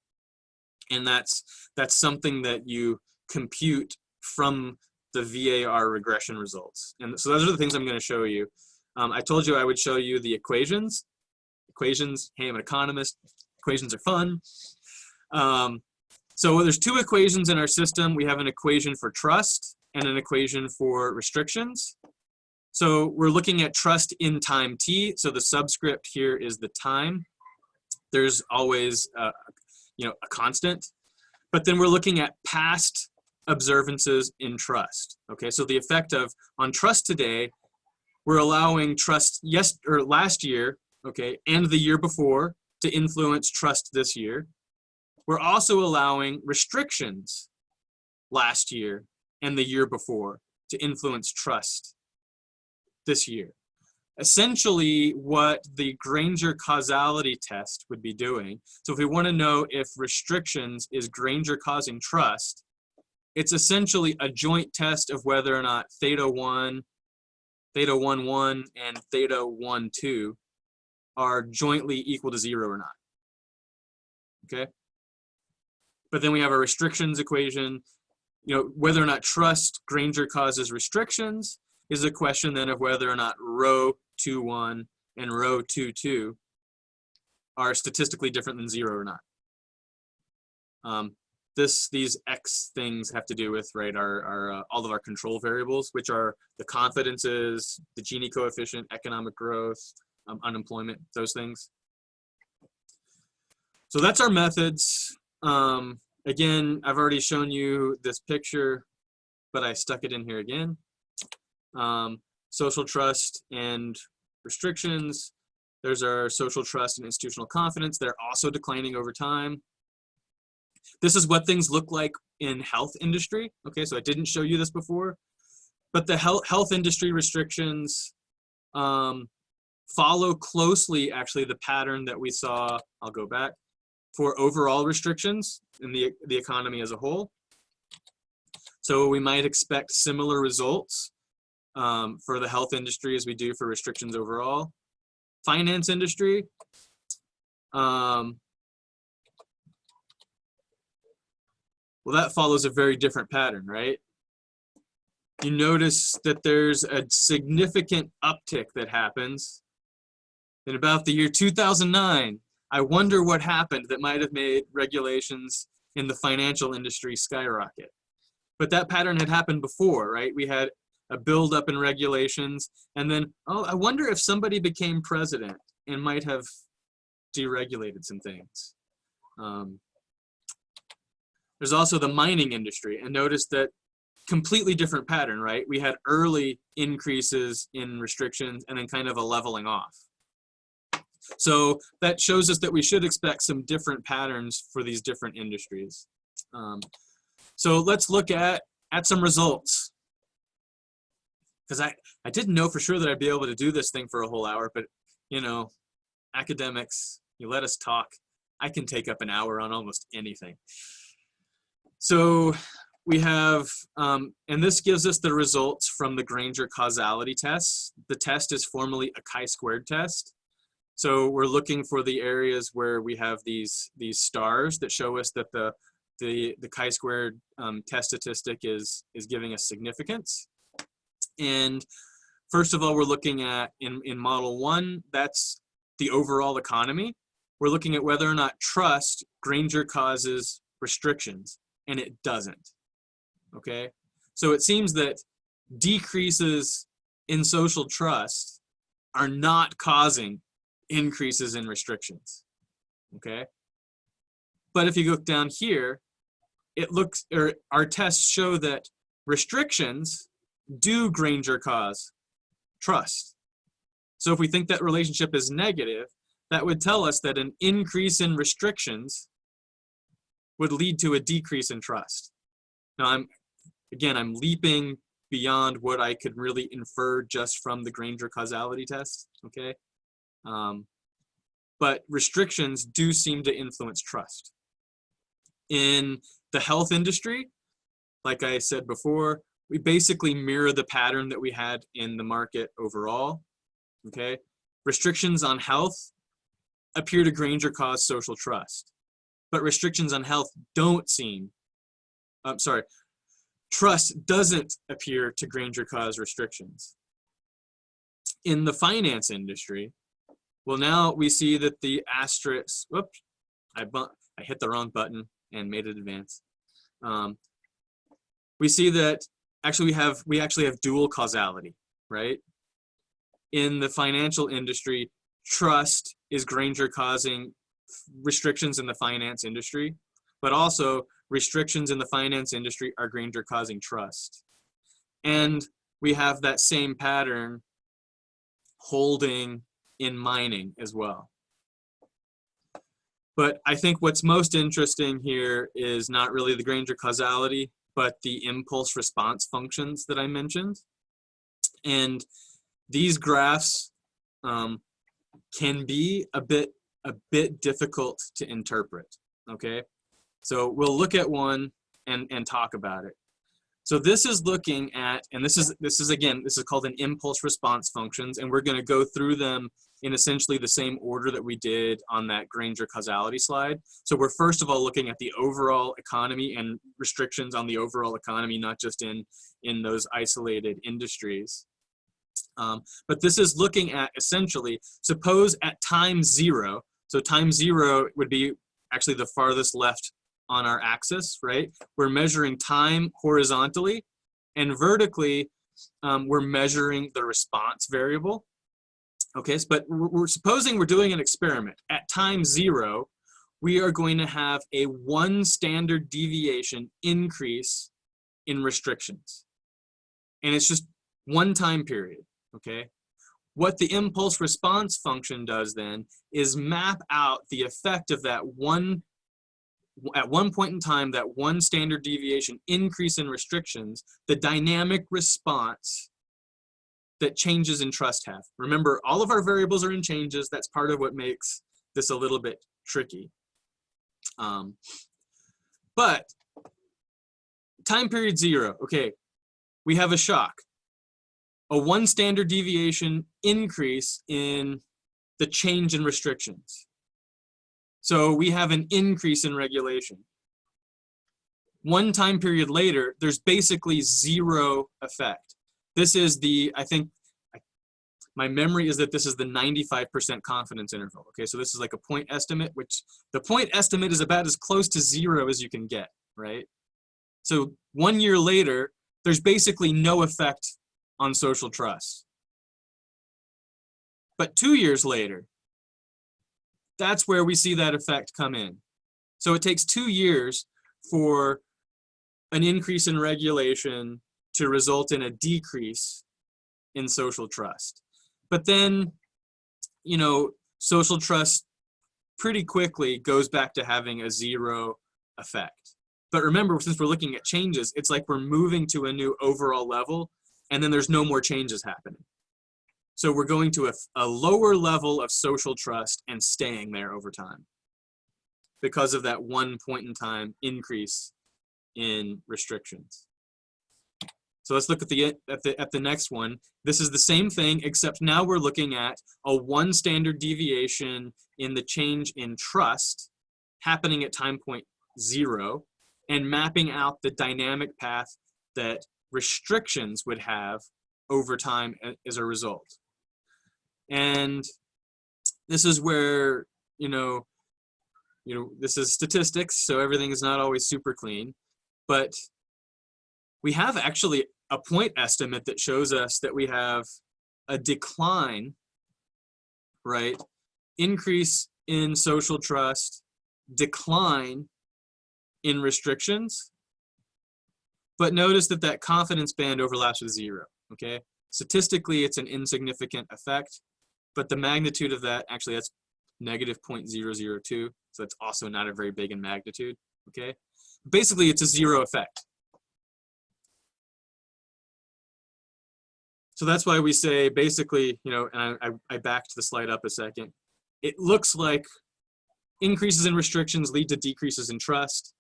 And that's something that you compute from the VAR regression results. And so those are the things I'm going to show you. I told you I would show you the equations. Equations, hey, I'm an economist. Equations are fun. So there's two equations in our system. We have an equation for trust and an equation for restrictions. So we're looking at trust in time t. So the subscript here is the time. There's always a constant. But then we're looking at past observances in trust. Okay, so the effect on trust today, we're allowing trust last year, okay, and the year before to influence trust this year. We're also allowing restrictions last year and the year before to influence trust this year. Essentially what the Granger causality test would be doing, so if we want to know if restrictions is Granger causing trust, it's essentially a joint test of whether or not theta 1, theta 1,1, and theta 1,2 are jointly equal to 0 or not. Okay? But then we have a restrictions equation. Whether or not trust Granger causes restrictions is a question then of whether or not rho 2,1 and rho 2,2 are statistically different than 0 or not. These X things have to do with, right, our all of our control variables, which are the confidences, the Gini coefficient, economic growth, unemployment, those things. So that's our methods. Again, I've already shown you this picture, but I stuck it in here again. Social trust and restrictions. There's our social trust and institutional confidence. They're also declining over time. This is what things look like in health industry. Okay, so I didn't show you this before, but the health industry restrictions follow closely, actually, the pattern that we saw, I'll go back, for overall restrictions in the economy as a whole. So we might expect similar results for the health industry as we do for restrictions overall. Finance industry, well, that follows a very different pattern, right? you notice that there's a significant uptick that happens in about the year 2009. I wonder what happened that might have made regulations in the financial industry skyrocket. But that pattern had happened before, right? We had a buildup in regulations, and then, oh, I wonder if somebody became president and might have deregulated some things. There's also the mining industry, and notice that completely different pattern, right? We had early increases in restrictions and then kind of a leveling off. So that shows us that we should expect some different patterns for these different industries. So let's look at some results. Because I didn't know for sure that I'd be able to do this thing for a whole hour, but you know, academics, you let us talk. I can take up an hour on almost anything. So we have, and this gives us the results from the Granger causality test. The test is formally a chi-squared test. So we're looking for the areas where we have these stars that show us that the chi-squared test statistic is giving us significance. And first of all, we're looking at, in model 1, that's the overall economy. We're looking at whether or not trust Granger causes restrictions, and it doesn't. Okay, so it seems that decreases in social trust are not causing increases in restrictions. Okay, but if you look down here, it looks, or our tests show that restrictions do Granger cause trust. So if we think that relationship is negative, that would tell us that an increase in restrictions would lead to a decrease in trust. Now I'm leaping beyond what I could really infer just from the Granger causality test, okay? But restrictions do seem to influence trust. In the health industry, like I said before, we basically mirror the pattern that we had in the market overall, okay? Restrictions on health appear to Granger cause social trust, but restrictions on health don't seem, trust doesn't appear to Granger cause restrictions. In the finance industry, well, now we see that the asterisk, whoops, I hit the wrong button and made it advance. We see that actually we actually have dual causality, right? In the financial industry, trust is Granger causing restrictions in the finance industry, but also restrictions in the finance industry are Granger causing trust. And we have that same pattern holding in mining as well. But I think what's most interesting here is not really the Granger causality, but the impulse response functions that I mentioned. And these graphs can be a bit difficult to interpret, okay? So we'll look at one and talk about it. So this is looking at, and this is called an impulse response functions, and we're going to go through them in essentially the same order that we did on that Granger causality slide. So we're first of all looking at the overall economy and restrictions on the overall economy, not just in those isolated industries. But this is looking at essentially, suppose at time 0, so time 0 would be actually the farthest left on our axis, right? We're measuring time horizontally, and vertically, we're measuring the response variable. Okay, but we're supposing we're doing an experiment. At time 0, we are going to have a 1 standard deviation increase in restrictions. And it's just one time period, okay? What the impulse response function does then is map out the effect of that at one point in time, that 1 standard deviation increase in restrictions, the dynamic response that changes in trust have. Remember, all of our variables are in changes. That's part of what makes this a little bit tricky. But time period 0, okay, we have a shock. A 1 standard deviation increase in the change in restrictions. So we have an increase in regulation. one time period later, there's basically zero effect. This is I think, my memory is that this is the 95% confidence interval. Okay, so this is like a point estimate, which the point estimate is about as close to zero as you can get, right? So 1 year later, there's basically no effect on social trust. But 2 years later, that's where we see that effect come in. So it takes 2 years for an increase in regulation to result in a decrease in social trust. But then, you know, social trust pretty quickly goes back to having a zero effect. But remember, since we're looking at changes, it's like we're moving to a new overall level, and then there's no more changes happening. So we're going to a lower level of social trust and staying there over time because of that one point in time increase in restrictions. So let's look at the next one. This is the same thing, except now we're looking at a 1 standard deviation in the change in trust happening at time point 0 and mapping out the dynamic path that restrictions would have over time as a result. And this is where, you know, this is statistics, so everything is not always super clean, but we have actually a point estimate that shows us that we have a decline, right? Increase in social trust, decline in restrictions, but notice that that confidence band overlaps with 0, okay? Statistically, it's an insignificant effect, but the magnitude of that, actually that's negative 0.002, so that's also not a very big in magnitude, okay? Basically, it's a 0 effect. So that's why we say basically, you know, and I backed the slide up a second, it looks like increases in restrictions lead to decreases in trust,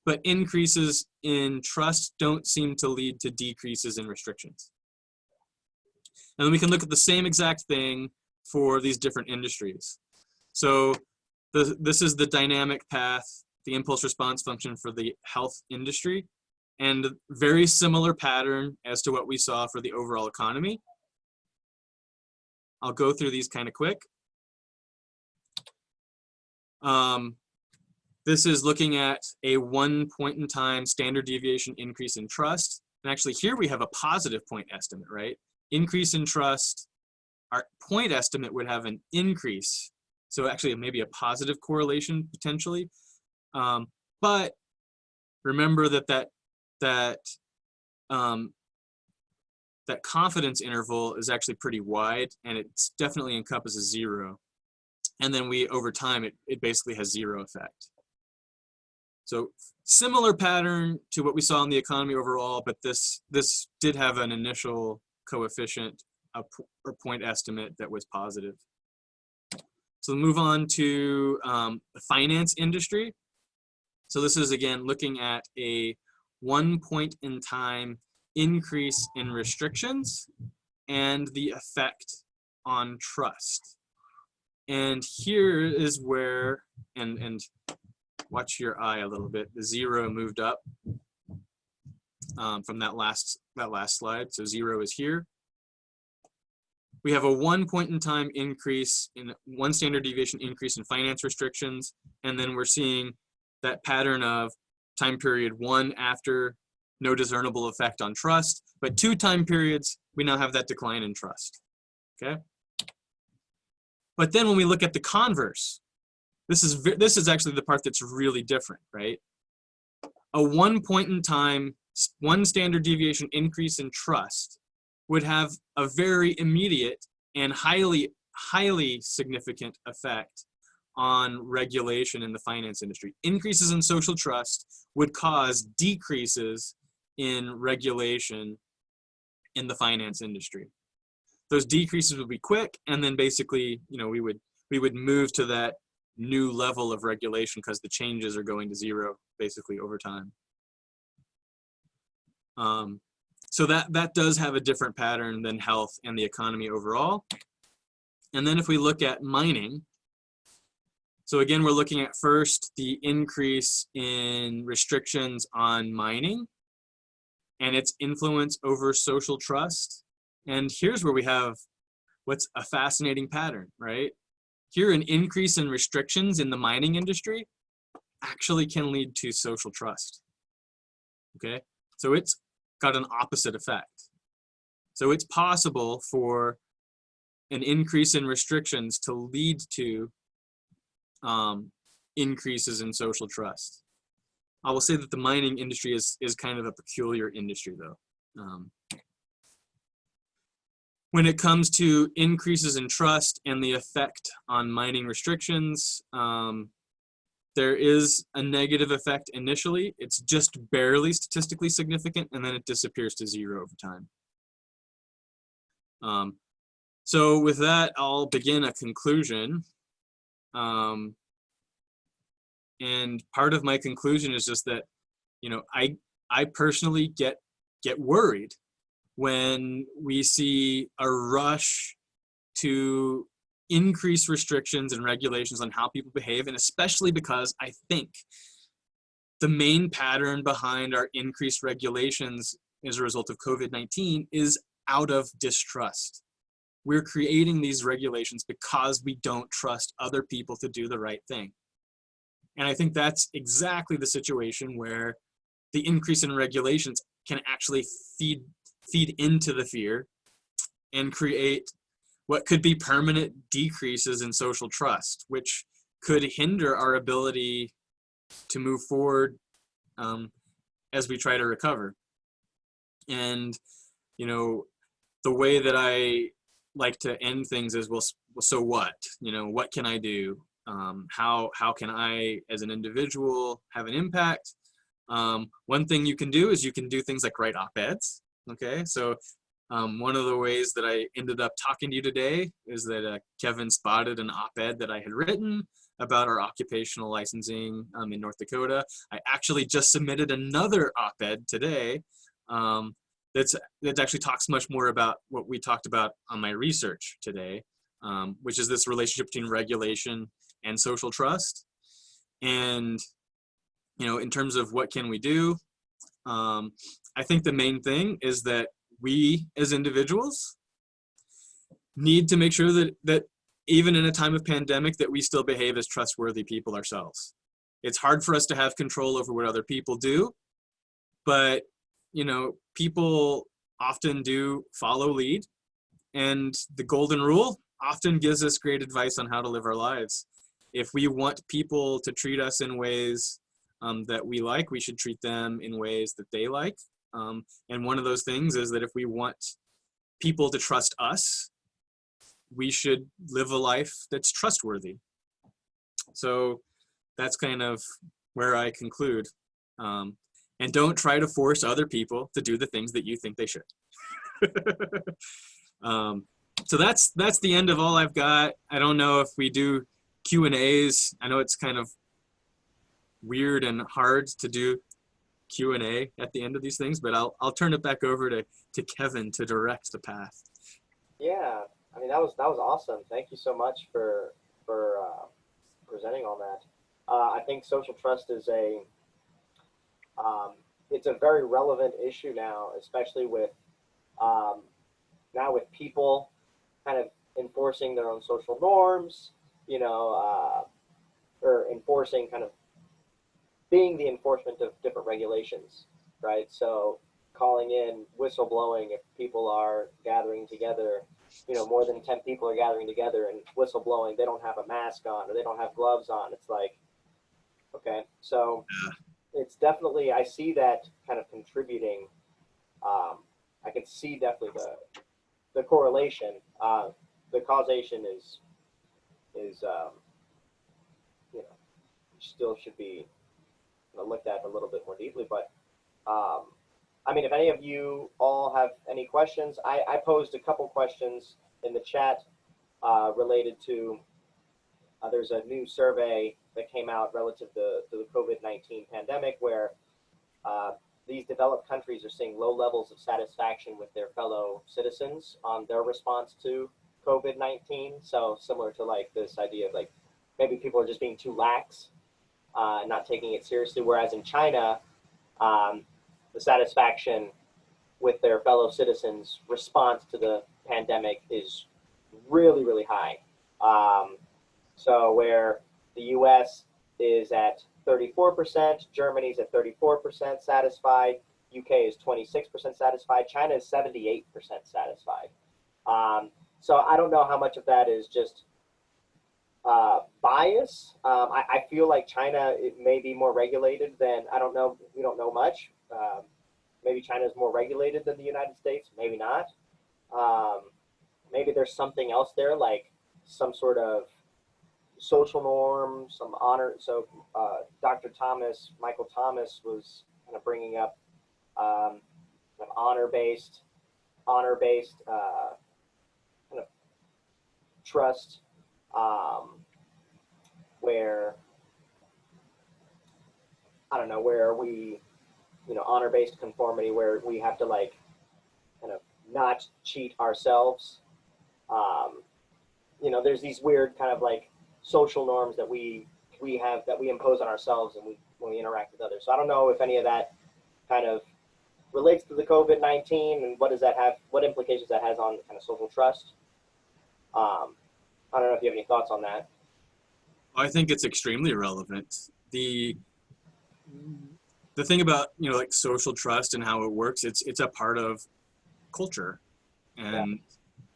but increases in trust don't seem to lead to decreases in restrictions. And then we can look at the same exact thing for these different industries. So this is the dynamic path, the impulse response function for the health industry, and very similar pattern as to what we saw for the overall economy. I'll go through these kind of quick. This is looking at a 1 point in time standard deviation increase in trust. And actually here we have a positive point estimate, right? Increase in trust, our point estimate would have an increase. So actually maybe a positive correlation potentially. But remember that confidence interval is actually pretty wide, and it definitely encompasses 0. And then over time, it basically has 0 effect. So similar pattern to what we saw in the economy overall, but this did have an initial coefficient or point estimate that was positive. So move on to the finance industry. So this is again looking at a 1 point in time increase in restrictions and the effect on trust. And here is where, and watch your eye a little bit, the 0 moved up from that last slide. So 0 is here. We have a 1 point in time increase in 1 standard deviation increase in finance restrictions. And then we're seeing that pattern of time period 1 after no discernible effect on trust, but 2 time periods, we now have that decline in trust, okay? But then when we look at the converse, this is actually the part that's really different, right? A 1 point in time, 1 standard deviation increase in trust would have a very immediate and highly significant effect on regulation in the finance industry. Increases in social trust would cause decreases in regulation in the finance industry. Those decreases would be quick, and then basically, you know, we would move to that new level of regulation because the changes are going to 0 basically over time. So that does have a different pattern than health and the economy overall. And then if we look at mining, So again, we're looking at first the increase in restrictions on mining and its influence over social trust. And here's where we have what's a fascinating pattern, right? Here, an increase in restrictions in the mining industry actually can lead to social trust, okay? So it's got an opposite effect. So it's possible for an increase in restrictions to lead to increases in social trust. I will say that the mining industry is kind of a peculiar industry though. When it comes to increases in trust and the effect on mining restrictions, there is a negative effect initially. It's just barely statistically significant, and then it disappears to zero over time. So with that, I'll begin a conclusion. And part of my conclusion is just that, you know, I personally get worried when we see a rush to increase restrictions and regulations on how people behave, and especially because I think the main pattern behind our increased regulations as a result of COVID-19 is out of distrust. We're creating these regulations because we don't trust other people to do the right thing. And I think that's exactly the situation where the increase in regulations can actually feed into the fear and create what could be permanent decreases in social trust, which could hinder our ability to move forward as we try to recover. And, you know, the way that I like to end things is, well, so what? You know, what can I do? How can I, as an individual, have an impact? One thing you can do is you can do things like write op-eds. Okay, so one of the ways that I ended up talking to you today is that Kevin spotted an op-ed that I had written about our occupational licensing in North Dakota. I actually just submitted another op-ed today that actually talks much more about what we talked about on my research today, which is this relationship between regulation and social trust. And, you know, in terms of what can we do, I think the main thing is that we as individuals need to make sure that even in a time of pandemic that we still behave as trustworthy people ourselves. It's hard for us to have control over what other people do, but you know, people often do follow lead, and the golden rule often gives us great advice on how to live our lives. If we want people to treat us in ways that we like, we should treat them in ways that they like. And one of those things is that if we want people to trust us, we should live a life that's trustworthy. So that's kind of where I conclude. And don't try to force other people to do the things that you think they should. So that's the end of all I've got. I don't know if we do Q&As. I know it's kind of weird and hard to do Q&A at the end of these things, but I'll turn it back over to Kevin to direct the path. Yeah, I mean that was awesome. Thank you so much for presenting on that. I think social trust is it's a very relevant issue now, especially with now with people kind of enforcing their own social norms, you know, or enforcing kind of being the enforcement of different regulations, right? So calling in whistleblowing if people are gathering together, you know, more than 10 people are gathering together and whistleblowing, they don't have a mask on or they don't have gloves on. It's like, okay, so it's definitely, I see that kind of contributing. I can see definitely the correlation. The causation is you know, still should be looked at a little bit more deeply. But I mean, if any of you all have any questions, I posed a couple questions in the chat related to, there's a new survey that came out relative to the COVID-19 pandemic where these developed countries are seeing low levels of satisfaction with their fellow citizens on their response to COVID-19. So similar to like this idea of like maybe people are just being too lax, not taking it seriously. Whereas in China, the satisfaction with their fellow citizens' response to the pandemic is really, really high. So where the U.S. is at 34%, Germany's at 34% satisfied, UK is 26% satisfied, China is 78% satisfied. So I don't know how much of that is just bias. I feel like China, it may be more regulated than, I don't know, we don't know much. Maybe China is more regulated than the United States, maybe not. Maybe there's something else there, like some sort of social norm, some honor. So Michael Thomas was kind of bringing up kind of honor-based kind of trust, where, I don't know, where we, honor-based conformity, where we have to like kind of not cheat ourselves. There's these weird kind of like social norms that we impose on ourselves and when we interact with others. So I don't know if any of that kind of relates to the COVID-19 and what implications that has on kind of social trust. I don't know if you have any thoughts on that. I think it's extremely relevant. The thing about, like social trust and how it works, it's a part of culture.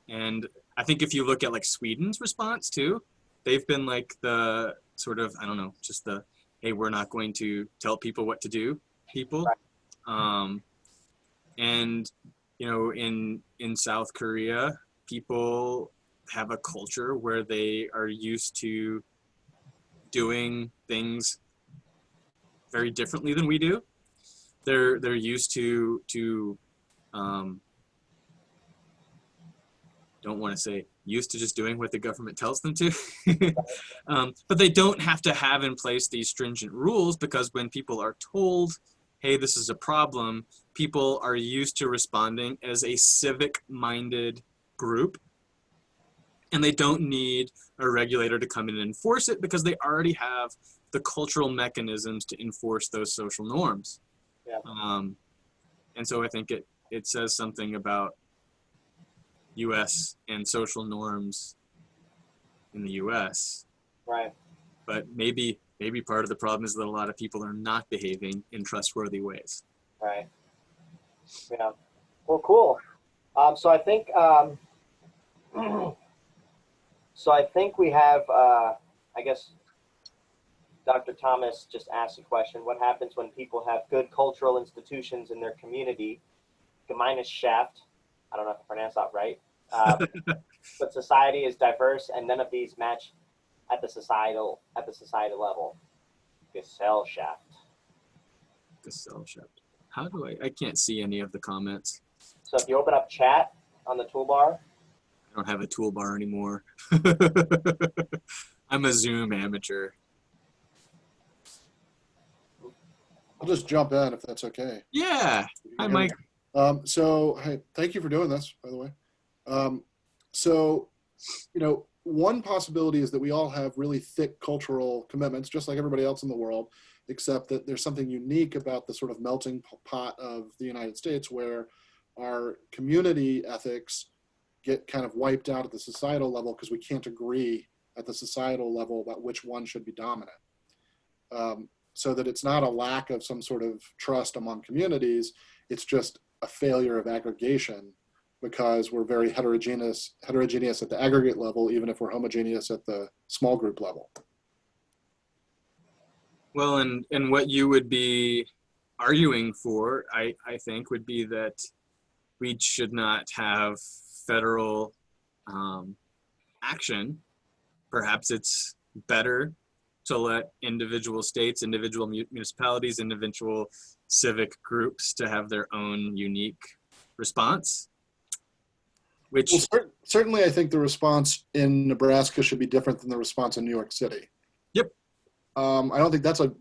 And I think if you look at like Sweden's response too, they've been like the sort of, I don't know, just the, hey, we're not going to tell people what to do, people. Right. And, in South Korea, people have a culture where they are used to doing things very differently than we do. They're used to don't want to say used to just doing what the government tells them to, but they don't have to have in place these stringent rules, because when people are told, hey, this is a problem, people are used to responding as a civic-minded group, and they don't need a regulator to come in and enforce it because they already have the cultural mechanisms to enforce those social norms. Yeah. And so I think it says something about U.S. and social norms in the U.S. Right. But maybe part of the problem is that a lot of people are not behaving in trustworthy ways. Right. Yeah. Well, cool. So I think we have, I guess, Dr. Thomas just asked a question. What happens when people have good cultural institutions in their community? Gemeinschaft. I don't know if I pronounced that right. But society is diverse, and none of these match at the societal level. Gesellschaft. How do I can't see any of the comments. So if you open up chat on the toolbar. I don't have a toolbar anymore. I'm a Zoom amateur. I'll just jump in if that's okay. Yeah. Hi, Mike. Hey, thank you for doing this, by the way. One possibility is that we all have really thick cultural commitments, just like everybody else in the world, except that there's something unique about the sort of melting pot of the United States, where our community ethics get kind of wiped out at the societal level because we can't agree at the societal level about which one should be dominant. So that it's not a lack of some sort of trust among communities, it's just a failure of aggregation, because we're very heterogeneous at the aggregate level, even if we're homogeneous at the small group level. Well, and what you would be arguing for, I think, would be that we should not have federal action. Perhaps it's better to let individual states, individual municipalities, individual civic groups to have their own unique response. Which certainly, I think the response in Nebraska should be different than the response in New York City. Yep. I don't think that's a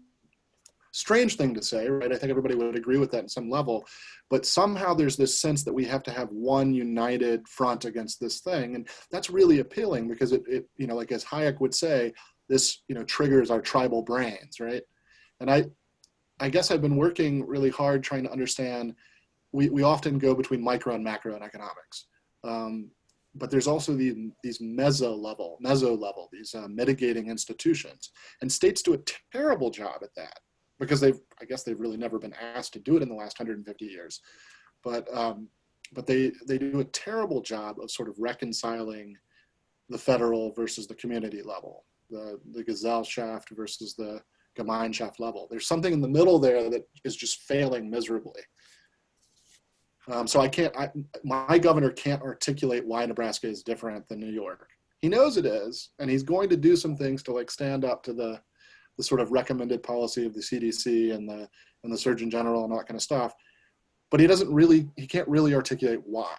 strange thing to say, right? I think everybody would agree with that in some level, but somehow there's this sense that we have to have one united front against this thing, and that's really appealing because it like as Hayek would say, this, triggers our tribal brains, right? And I guess I've been working really hard trying to understand, we often go between micro and macro in economics. But there's also these meso level, these mitigating institutions. And states do a terrible job at that because I guess they've really never been asked to do it in the last 150 years. But they do a terrible job of sort of reconciling the federal versus the community level, the Gesellschaft versus the Gemeinschaft level. There's something in the middle there that is just failing miserably. So my governor can't articulate why Nebraska is different than New York. He knows it is, and he's going to do some things to like stand up to the sort of recommended policy of the CDC and the Surgeon General and all that kind of stuff. But he can't really articulate why.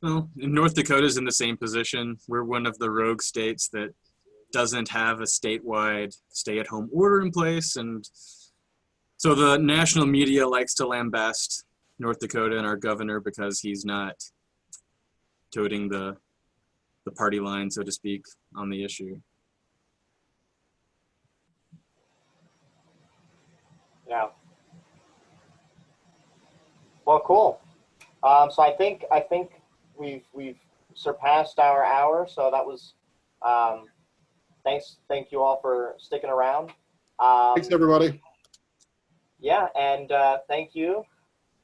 Well, North Dakota's in the same position. We're one of the rogue states that doesn't have a statewide stay-at-home order in place, and so the national media likes to lambast North Dakota and our governor because he's not toting the party line, so to speak, on the issue. Yeah. Well, cool. So I think we've surpassed our hour. So that was thank you all for sticking around. Thanks, everybody. Yeah, and thank you,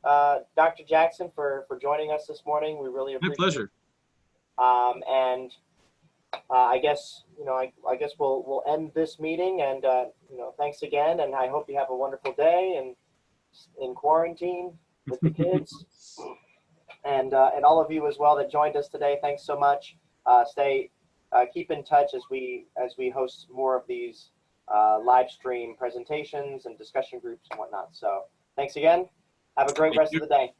Dr. Jackson, for joining us this morning. We really appreciate it. My pleasure. And I guess I guess we'll end this meeting. And thanks again. And I hope you have a wonderful day and in quarantine with the kids. And all of you as well that joined us today. Thanks so much. Keep in touch as we host more of these live stream presentations and discussion groups and whatnot. So thanks again. Have a great rest of the day.